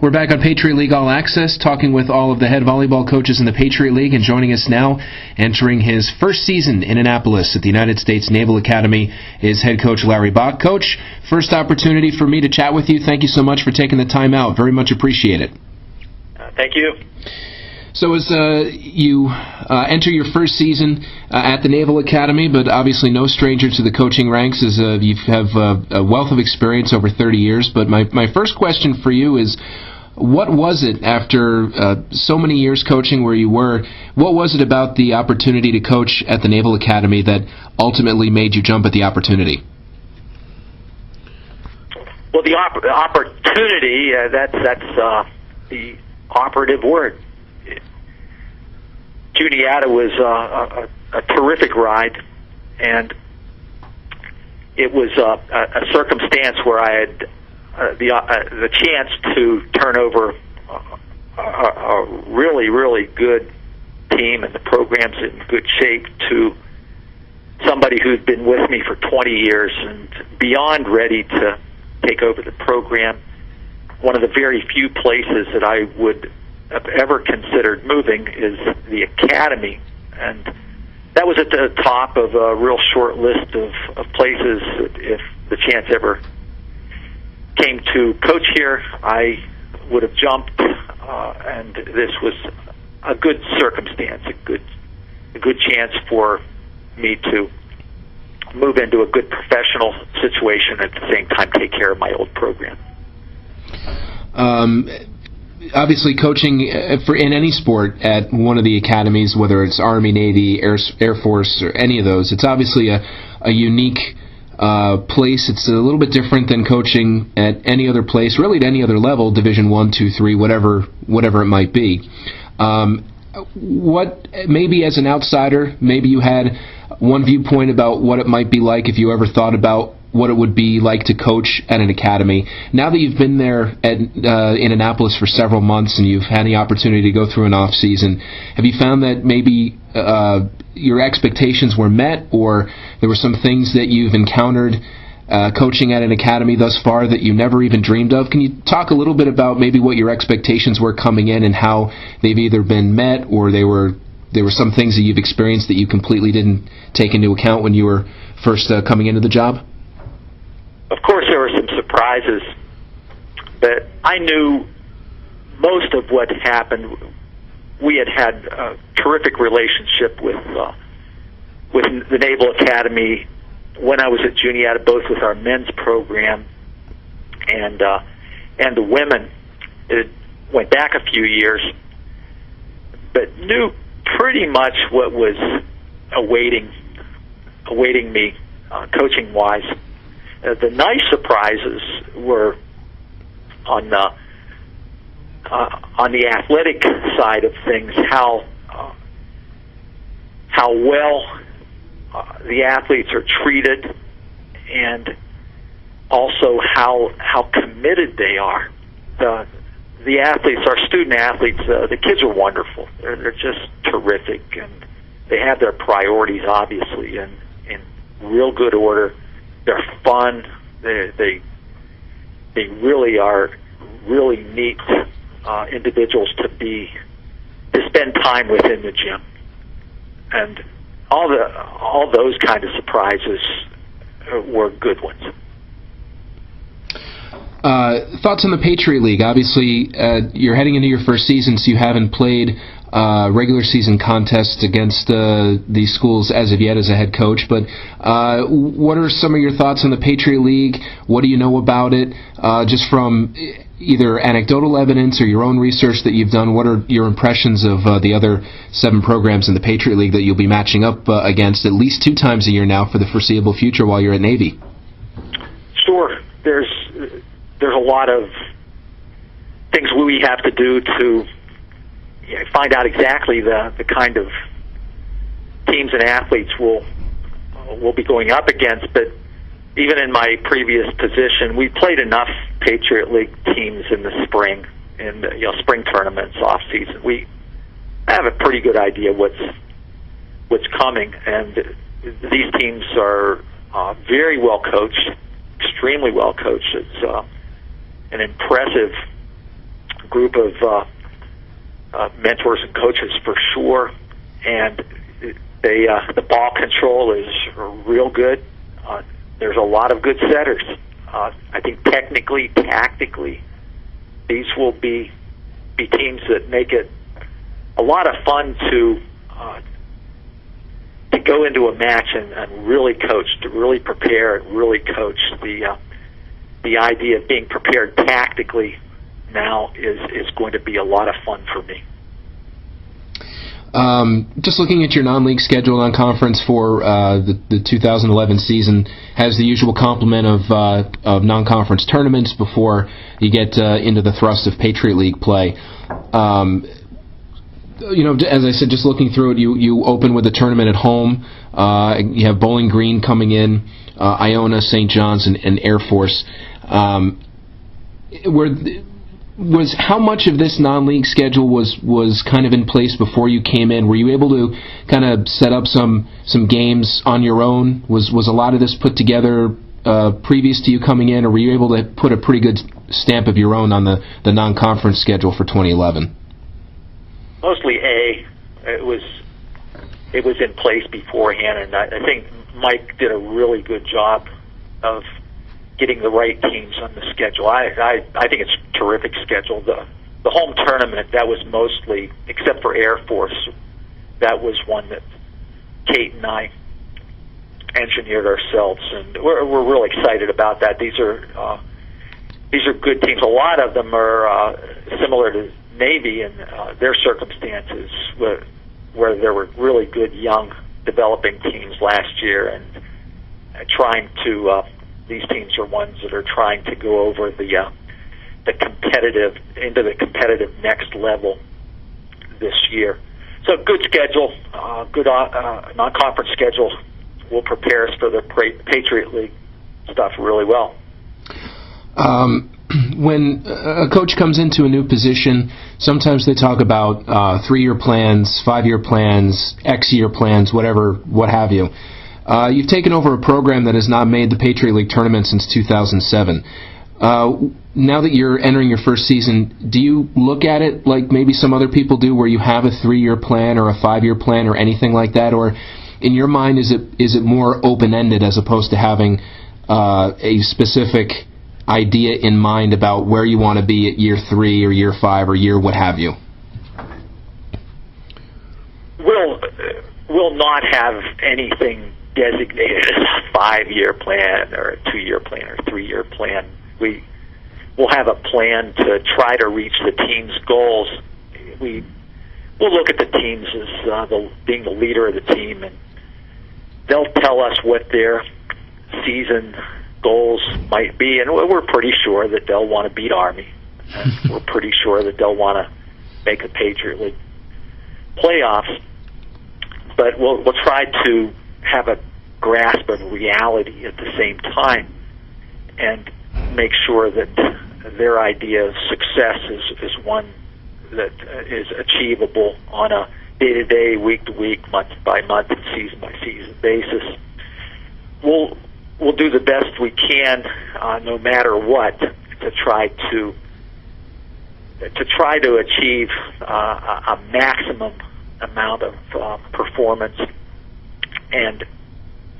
We're back on Patriot League All Access, talking with all of the head volleyball coaches in the Patriot League, and joining us now, entering his first season in Annapolis at the United States Naval Academy, is head coach Larry Bock. Coach, first opportunity for me to chat with you. Thank you so much for taking the time out. Very much appreciate it. Thank you. So as you enter your first season at the Naval Academy, but obviously no stranger to the coaching ranks, as you have a wealth of experience over 30 years. But my first question for you is, what was it, after so many years coaching where you were, what was it about the opportunity to coach at the Naval Academy that ultimately made you jump at the opportunity? Well, the opportunity, that's the operative word. Juniata was a terrific ride, and it was a circumstance where I had the chance to turn over a really, really good team, and the program's in good shape, to somebody who'd been with me for 20 years and beyond ready to take over the program. One of the very few places that I would have ever considered moving is the academy, and that was at the top of a real short list of places. If the chance ever came to coach here, I would have jumped, and this was a good circumstance, a good chance for me to move into a good professional situation, at the same time take care of my old program. Obviously, coaching in any sport at one of the academies, whether it's Army, Navy, Air Force, or any of those, it's obviously a unique place. It's a little bit different than coaching at any other place, really at any other level, Division 1, 2, 3, whatever it might be. What, maybe as an outsider, maybe you had one viewpoint about what it might be like if you ever thought about what it would be like to coach at an academy. Now that you've been there in Annapolis for several months and you've had the opportunity to go through an off season, have you found that maybe your expectations were met, or there were some things that you've encountered coaching at an academy thus far that you never even dreamed of? Can you talk a little bit about maybe what your expectations were coming in and how they've either been met, or there were some things that you've experienced that you completely didn't take into account when you were first coming into the job? Of course, there were some surprises, but I knew most of what happened. We had a terrific relationship with the Naval Academy when I was at Juniata, both with our men's program and the women. It went back a few years, but knew pretty much what was awaiting me coaching-wise. The nice surprises were on the athletic side of things, how well the athletes are treated, and also how committed they are. The athletes, our student athletes, the kids are wonderful. They're just terrific, and they have their priorities obviously in real good order. They're fun. They really are really neat individuals to spend time with in the gym, and all those kind of surprises were good ones. Thoughts on the Patriot League? Obviously, you're heading into your first season, so you haven't played regular season contests against these schools as of yet as a head coach, but what are some of your thoughts on the Patriot League? What do you know about it? Just from either anecdotal evidence or your own research that you've done, what are your impressions of the other 7 programs in the Patriot League that you'll be matching up against at least 2 times a year now for the foreseeable future while you're at Navy? Sure. There's a lot of things we have to do to find out exactly the kind of teams and athletes we'll be going up against. But even in my previous position, we played enough Patriot League teams in the spring, in spring tournaments, off season. We have a pretty good idea what's coming, and these teams are very well coached, extremely well coached. It's an impressive group of mentors and coaches for sure, and the ball control is real good. There's a lot of good setters. I think technically, tactically, these will be teams that make it a lot of fun to go into a match and really coach, to really prepare and really coach. The idea of being prepared tactically now is going to be a lot of fun for me. Just looking at your non-league schedule on conference for the 2011 season has the usual complement of non-conference tournaments before you get into the thrust of Patriot League play. As I said, just looking through it, you open with a tournament at home. You have Bowling Green coming in, Iona, St. John's, and Air Force. How much of this non-league schedule was kind of in place before you came in? Were you able to kind of set up some games on your own? Was a lot of this put together previous to you coming in, or were you able to put a pretty good stamp of your own on the non-conference schedule for 2011? Mostly it was in place beforehand, and I think Mike did a really good job of getting the right teams on the schedule. I think it's a terrific schedule. The home tournament, that was mostly, except for Air Force, that was one that Kate and I engineered ourselves, and we're really excited about that. These are good teams. A lot of them are similar to Navy in their circumstances, where there were really good young developing teams last year, and trying to these teams are ones that are trying to go over the competitive next level this year. So good schedule, good non-conference schedule will prepare us for the Patriot League stuff really well. When a coach comes into a new position, sometimes they talk about 3-year plans, 5-year plans, X-year plans, what have you. You've taken over a program that has not made the Patriot League tournament since 2007. Now that you're entering your first season, do you look at it like maybe some other people do, where you have a 3-year plan or a 5-year plan or anything like that? Or in your mind, is it more open-ended as opposed to having a specific idea in mind about where you want to be at year 3 or year 5 or year what have you? We'll not have anything designated as a 5-year plan or a 2-year plan or a 3-year plan. We'll have a plan to try to reach the team's goals. We'll look at the teams as being the leader of the team, and they'll tell us what their season goals might be, and we're pretty sure that they'll want to beat Army. And we're pretty sure that they'll want to make the Patriot League playoffs. But we'll try to have a grasp of reality at the same time, and make sure that their idea of success is one that is achievable on a day-to-day, week-to-week, month-by-month, and season-by-season basis. We'll do the best we can, no matter what, to try to achieve a maximum amount of performance, and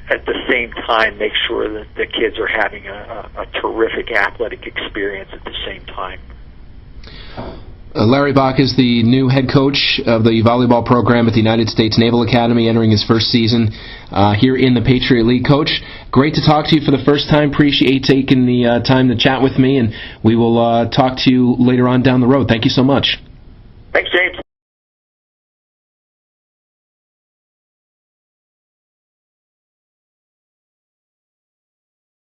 at the same time make sure that the kids are having a terrific athletic experience at the same time. Larry Bock is the new head coach of the volleyball program at the United States Naval Academy, entering his first season here in the Patriot League. Coach, great to talk to you for the first time. Appreciate taking the time to chat with me, and we will talk to you later on down the road. Thank you so much.